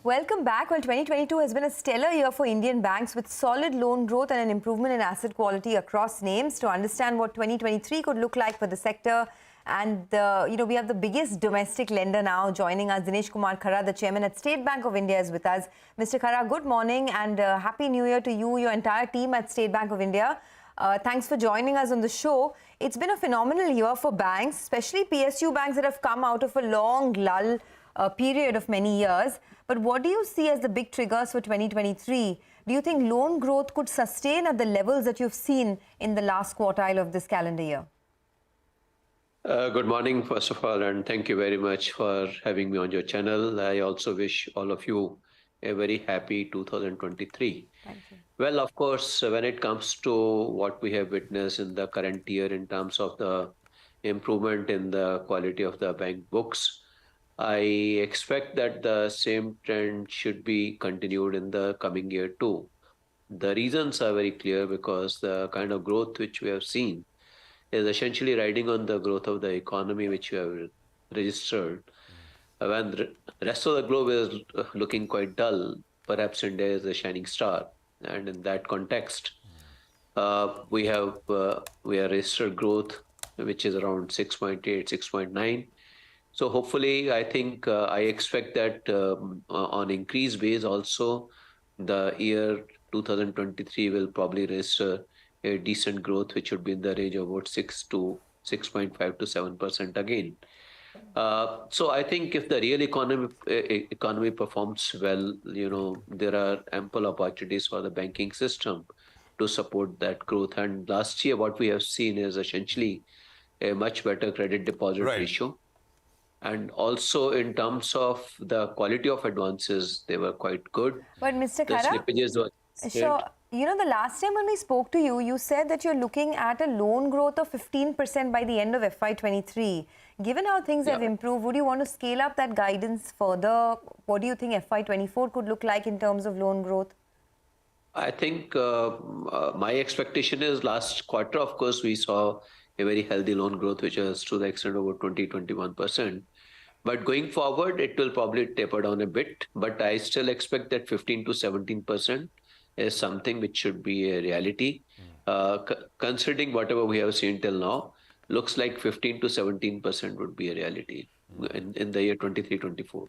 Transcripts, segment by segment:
Welcome back. Well, 2022 has been a stellar year for Indian banks with solid loan growth and an improvement in asset quality across names. To understand what 2023 could look like for the sector, and we have the biggest domestic lender now joining us. Dinesh Kumar Khara, the chairman at State Bank of India, is with us. Mr. Khara, good morning and happy New Year to you, your entire team at State Bank of India. Thanks for joining us on the show. It's been a phenomenal year for banks, especially PSU banks that have come out of a long lull period of many years. But what do you see as the big triggers for 2023? Do you think loan growth could sustain at the levels that you've seen in the last quartile of this calendar year? Good morning, first of all, and thank you very much for having me on your channel. I also wish all of you a very happy 2023. Thank you. Well, of course, when it comes to what we have witnessed in the current year in terms of the improvement in the quality of the bank books, I expect that the same trend should be continued in the coming year too. The reasons are very clear because the kind of growth which we have seen is essentially riding on the growth of the economy which we have registered. When the rest of the globe is looking quite dull, perhaps India is a shining star. And in that context, we have registered growth which is around 6.8, 6.9. So hopefully, I think I expect that on increased base also, the year 2023 will probably register a decent growth, which would be in the range of about 6.5 to 7% again. So I think if the real economy performs well, there are ample opportunities for the banking system to support that growth. And last year, what we have seen is essentially a much better credit deposit ratio. And also in terms of the quality of advances, they were quite good. But Mr. Khara, sure. The last time when we spoke to you, you said that you're looking at a loan growth of 15% by the end of FY23. Given how things have improved, would you want to scale up that guidance further? What do you think FY24 could look like in terms of loan growth? I think my expectation is last quarter, of course, we saw a very healthy loan growth, which is to the extent of about 20-21%. But going forward, it will probably taper down a bit. But I still expect that 15 to 17% is something which should be a reality. Considering whatever we have seen till now, looks like 15 to 17% would be a reality in the year 23-24.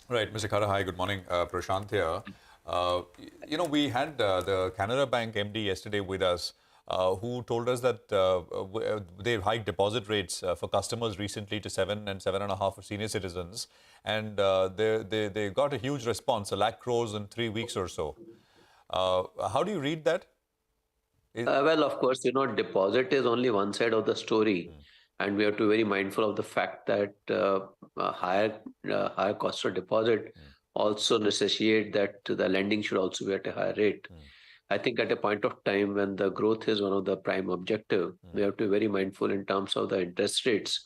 Right, Mr. Khara, hi, good morning. Prashant here. We had the Canara Bank MD yesterday with us, who told us that they've hiked deposit rates for customers recently to 7 and 7.5 for senior citizens. And they got a huge response, 1 lakh crores in 3 weeks or so. How do you read that? Well, of course, deposit is only one side of the story. And we have to be very mindful of the fact that higher cost of deposit also necessitate that the lending should also be at a higher rate. I think at a point of time when the growth is one of the prime objective, we have to be very mindful in terms of the interest rates,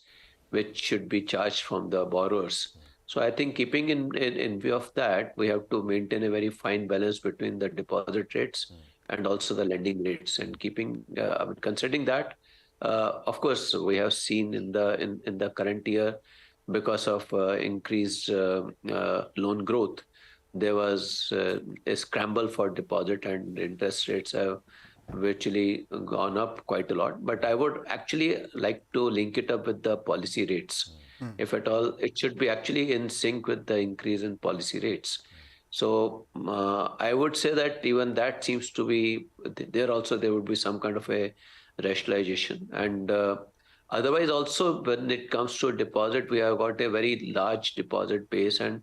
which should be charged from the borrowers. So I think keeping in view of that, we have to maintain a very fine balance between the deposit rates and also the lending rates. And considering that, of course, we have seen in the current year, because of increased loan growth, there was a scramble for deposit and interest rates have virtually gone up quite a lot. But I would actually like to link it up with the policy rates. If at all, it should be actually in sync with the increase in policy rates. So I would say that even that seems to be there also, there would be some kind of a rationalization. And otherwise also, when it comes to deposit, we have got a very large deposit base and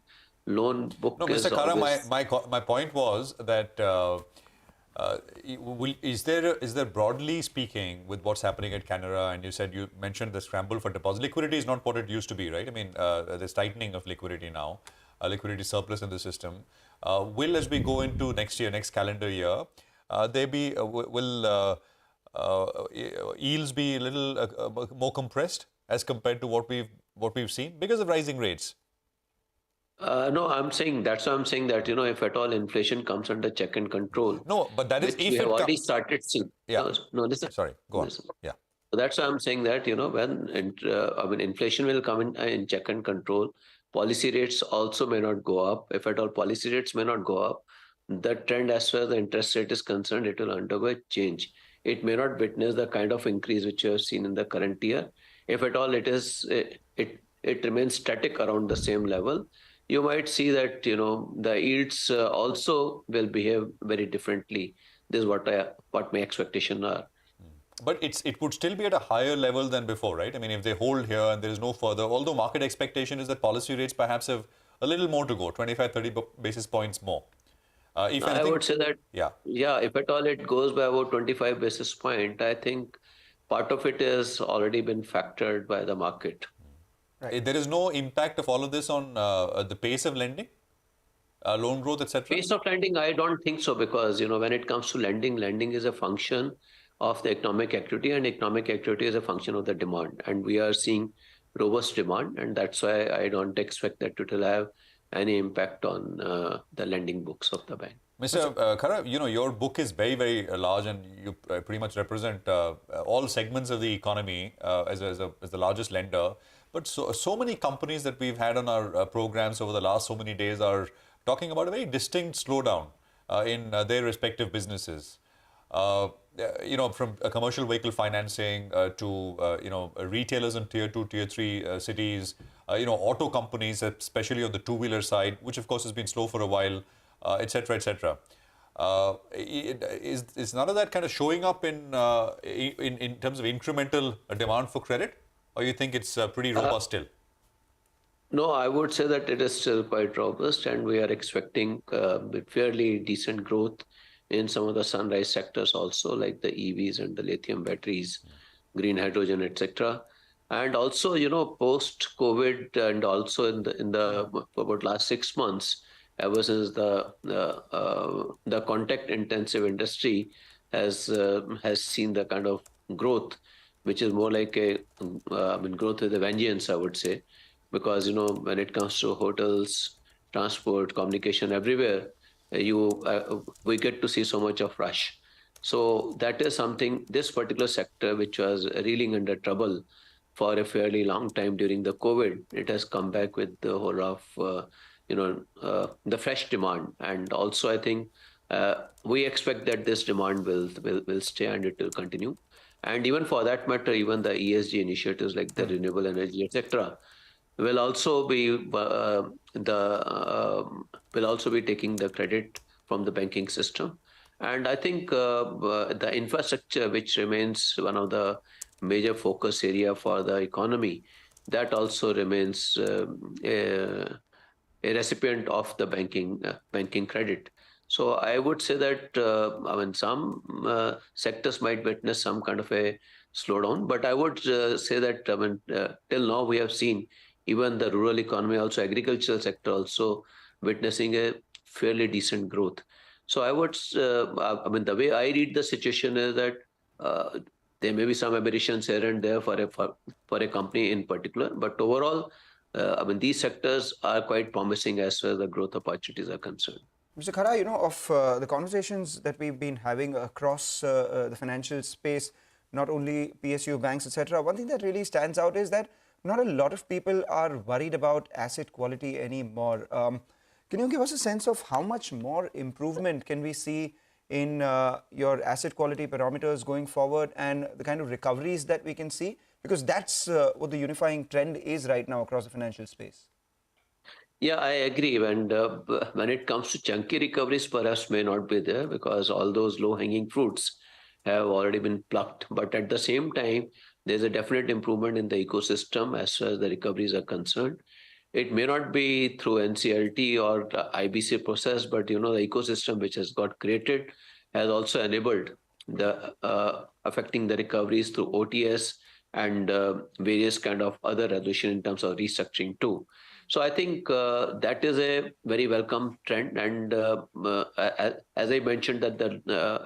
loan book. No, Mr. Khara, my point was that is there broadly speaking with what's happening at Canara, and you mentioned the scramble for deposit. Liquidity is not what it used to be, right? I mean, there's tightening of liquidity now, liquidity surplus in the system. Will, as we go into next calendar year, will yields be a little more compressed as compared to what we've seen because of rising rates? No, that's why I'm saying that, if at all inflation comes under check and control. No, but that is if we have already started seeing. Yeah. No, listen. Sorry, go on. Listen. Yeah. So that's why I'm saying that, when inflation will come in check and control, policy rates also may not go up. If at all policy rates may not go up, the trend as far as the interest rate is concerned, it will undergo a change. It may not witness the kind of increase which you have seen in the current year. If at all it remains static around the same level, you might see that the yields also will behave very differently. This is what my expectations are. But it would still be at a higher level than before, right? I mean, if they hold here and there is no further, although market expectation is that policy rates perhaps have a little more to go, 25, 30 basis points more. If I anything, would say that, yeah, if at all it goes by about 25 basis point, I think part of it has already been factored by the market. Right. There is no impact of all of this on the pace of lending, loan growth, etc. Pace of lending, I don't think so, because when it comes to lending is a function of the economic activity, and economic activity is a function of the demand, and we are seeing robust demand, and that's why I don't expect that it will have any impact on the lending books of the bank. Mr. Khara, your book is very, very large, and you pretty much represent all segments of the economy as the largest lender. But so many companies that we've had on our programs over the last so many days are talking about a very distinct slowdown in their respective businesses. From commercial vehicle financing to retailers in tier 2, tier 3 cities, auto companies, especially on the two-wheeler side, which of course has been slow for a while, etc., etc. Is none of that kind of showing up in terms of incremental demand for credit, or you think it's pretty robust still? No, I would say that it is still quite robust, and we are expecting fairly decent growth in some of the sunrise sectors also, like the EVs and the lithium batteries, green hydrogen, etc. And also, post-COVID, and also in the about last 6 months, ever since the contact-intensive industry has seen the kind of growth, which is more like growth with a vengeance, I would say, because when it comes to hotels, transport, communication, everywhere, we get to see so much of rush. So that is something, this particular sector, which was reeling under trouble for a fairly long time during the COVID, it has come back with the whole of the fresh demand. And also, I think we expect that this demand will stay, and it will continue. And even for that matter, even the ESG initiatives like the renewable energy, etc., will also be taking the credit from the banking system. And I think the infrastructure, which remains one of the major focus area for the economy, that also remains a recipient of the banking credit. So I would say that some sectors might witness some kind of a slowdown, but I would say that till now we have seen even the rural economy, also agricultural sector, also witnessing a fairly decent growth. So I would, the way I read the situation is that there may be some aberrations here and there for a company in particular, but overall, these sectors are quite promising as far as the growth opportunities are concerned. Mr. Khara, of the conversations that we've been having across the financial space, not only PSU banks, etc., one thing that really stands out is that not a lot of people are worried about asset quality anymore. Can you give us a sense of how much more improvement can we see in your asset quality parameters going forward, and the kind of recoveries that we can see? Because that's what the unifying trend is right now across the financial space. Yeah, I agree. And when it comes to chunky recoveries, perhaps may not be there, because all those low-hanging fruits have already been plucked. But at the same time, there's a definite improvement in the ecosystem as far as the recoveries are concerned. It may not be through NCLT or the IBC process, but the ecosystem which has got created has also enabled the affecting the recoveries through OTS and various kind of other resolution in terms of restructuring too. So I think that is a very welcome trend. And as I mentioned, that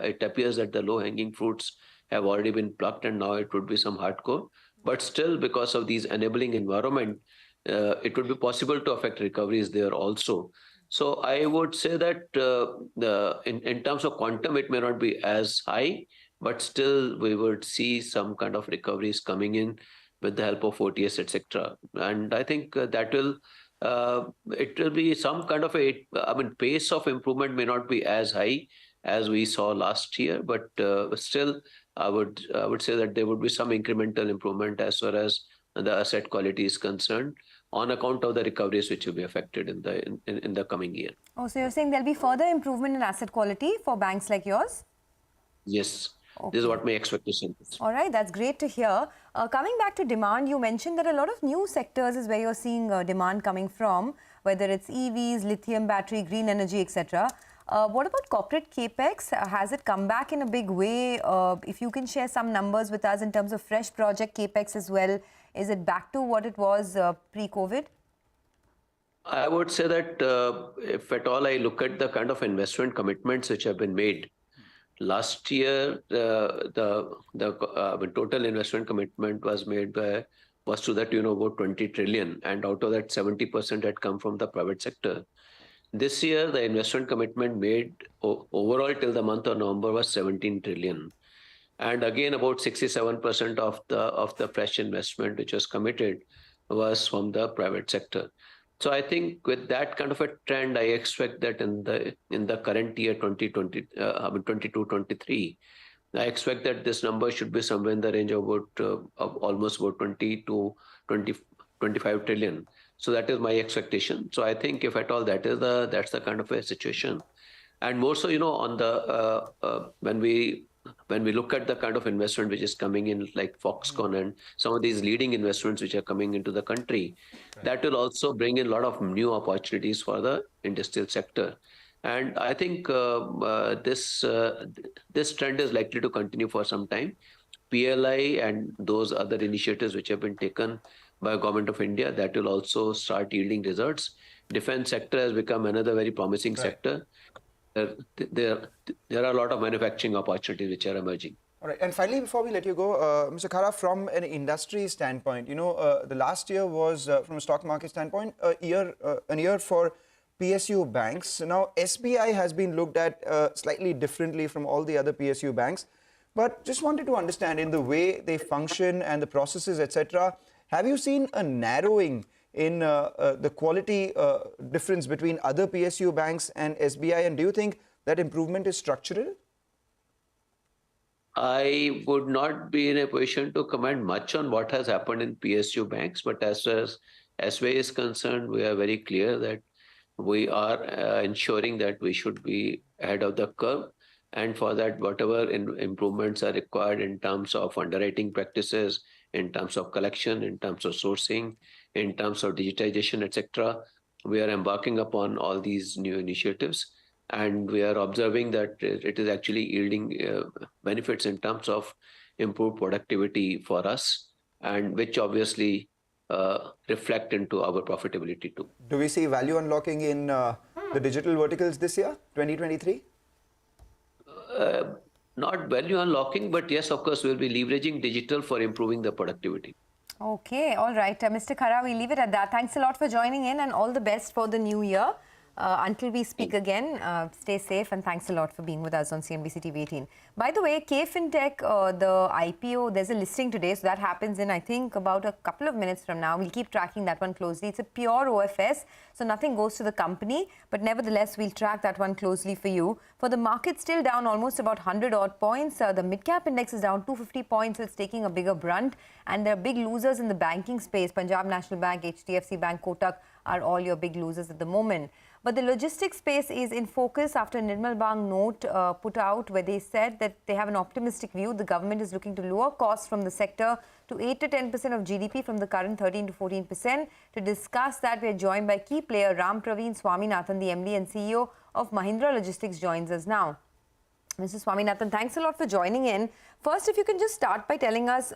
it appears that the low-hanging fruits have already been plucked, and now it would be some hardcore. But still, because of these enabling environment, it would be possible to affect recoveries there also. So I would say that in terms of quantum, it may not be as high, but still we would see some kind of recoveries coming in with the help of OTS, etc. And I think that will it will be some kind of pace of improvement may not be as high as we saw last year, but still, I would say that there would be some incremental improvement as far as the asset quality is concerned, on account of the recoveries which will be affected in the coming year. Oh, so you're saying there'll be further improvement in asset quality for banks like yours? Yes, Okay. this is what my expectation is. All right, that's great to hear. Coming back to demand, you mentioned that a lot of new sectors is where you're seeing demand coming from, whether it's EVs, lithium battery, green energy, etc. What about corporate capex? Has it come back in a big way? If you can share some numbers with us in terms of fresh project capex as well, is it back to what it was pre-COVID? I would say that if at all I look at the kind of investment commitments which have been made, last year the total investment commitment was to the tune of about 20 trillion, and out of that 70% had come from the private sector. This year the investment commitment made overall till the month of November was 17 trillion. And again, about 67% of the fresh investment which was committed was from the private sector. So I think with that kind of a trend, I expect that in the current year 22-23, I expect that this number should be somewhere in the range of almost about 20 to 25 trillion. So that is my expectation. So I think if at all that's the kind of a situation, and more so, on the when we look at the kind of investment which is coming in, like Foxconn and some of these leading investments which are coming into the country, that will also bring in a lot of new opportunities for the industrial sector. And I think this trend is likely to continue for some time. PLI and those other initiatives which have been taken by Government of India, that will also start yielding results. Defense sector has become another very promising sector. There are a lot of manufacturing opportunities which are emerging. All right. And finally, before we let you go, Mr. Khara, from an industry standpoint, the last year was, from a stock market standpoint, a year for PSU banks. Now, SBI has been looked at slightly differently from all the other PSU banks. But just wanted to understand, in the way they function and the processes, etc., have you seen a narrowing in the quality difference between other PSU banks and SBI? And do you think that improvement is structural? I would not be in a position to comment much on what has happened in PSU banks, but as far as SBI is concerned, we are very clear that we are ensuring that we should be ahead of the curve. And for that, whatever improvements are required in terms of underwriting practices, in terms of collection, in terms of sourcing, in terms of digitization, etc., we are embarking upon all these new initiatives. And we are observing that it is actually yielding benefits in terms of improved productivity for us, and which obviously reflect into our profitability too. Do we see value unlocking in the digital verticals this year, 2023? Not value unlocking, but yes, of course, we'll be leveraging digital for improving the productivity. Okay, all right. Mr. Khara, we leave it at that. Thanks a lot for joining in, and all the best for the new year. Until we speak again, stay safe, and thanks a lot for being with us on CNBC TV18. By the way, KFinTech, the IPO, there's a listing today, so that happens in, I think, about a couple of minutes from now. We'll keep tracking that one closely. It's a pure OFS, so nothing goes to the company, but nevertheless, we'll track that one closely for you. For the market, still down almost about 100 odd points. The mid-cap index is down 250 points, so it's taking a bigger brunt. And there are big losers in the banking space. Punjab National Bank, HDFC Bank, Kotak are all your big losers at the moment. But the logistics space is in focus after Nirmal Bang note put out, where they said that they have an optimistic view. The government is looking to lower costs from the sector to 8 to 10% of GDP from the current 13 to 14%. To discuss that, we are joined by key player Ram Praveen Swaminathan, the MD and CEO of Mahindra Logistics, joins us now. Mr. Swaminathan, thanks a lot for joining in. First, if you can just start by telling us